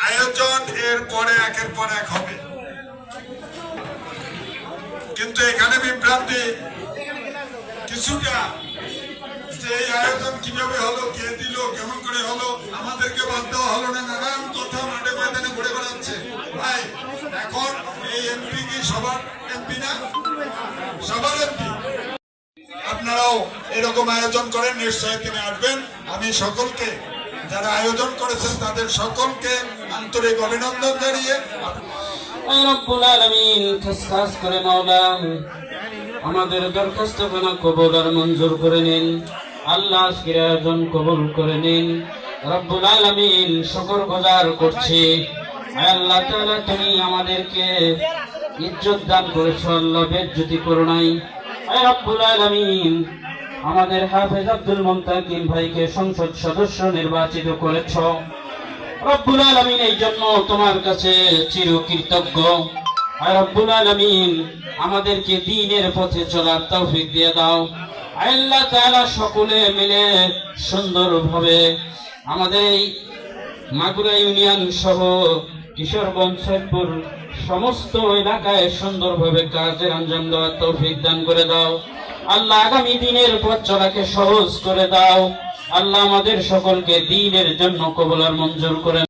আয়োজন এর পরে একের পর এক হবে, কিন্তু এখানে বিভ্রান্তি কিছুটা, যে এই আয়োজন কিভাবে হলো, কে দিল, কেমন করে হলো, আমাদেরকে বাদ দেওয়া হলো না, নানান কথা মাঠে ময়দানে ঘুরে বেড়াচ্ছে। ভাই এখন এই এমপি কি সবার এমপি না? সবার এমপি। আপনারাও এরকম আয়োজন করেন, নিশ্চয় তিনি আসবেন। আমি সকলকে, যারা আয়োজন করেছেন তাদের সকলকে আন্তরিক অভিনন্দন জানিয়ে রব্বুল আলামিন খাস করে মাওলা আমাদের দরখাস্ত খানা কবুল আর মঞ্জুর করে নিন। আল্লাহ আজকের আয়োজন কবুল করে নিন। রব্বুল আলামিন শুকর গুজার করছি, আল্লাহ তাআলা তুমি আমাদেরকে ইজ্জত দান করেছো, আল্লাহ বেজ্জতি করো নাই। রব্বুল আলামিন আমাদের হাফেজ আব্দুল মুনতাকিম ভাইকে সংসদ সদস্য নির্বাচিত করেছো, রব্বুল আলামিন এই জন্য তোমার কাছে চিরকৃতজ্ঞ। রব্বুল আলামিন আমাদেরকে দ্বীনের পথে চলার তৌফিক দিয়ে দাও। আল্লাহ তাআলা সকলে মিলে সুন্দরভাবে আমাদের এই মাগুরা ইউনিয়ন সহ কিশোরগঞ্জ সৈয়দপুর সমস্ত এলাকায় সুন্দরভাবে কাজের আঞ্জাম দেওয়ার তৌফিক দান করে দাও। আল্লাহ আগামী দিনের পথ চলাকে সহজ করে দাও। আল্লাহ আমাদের সকলকে দ্বীনের জন্য কবুল আর মঞ্জুর করে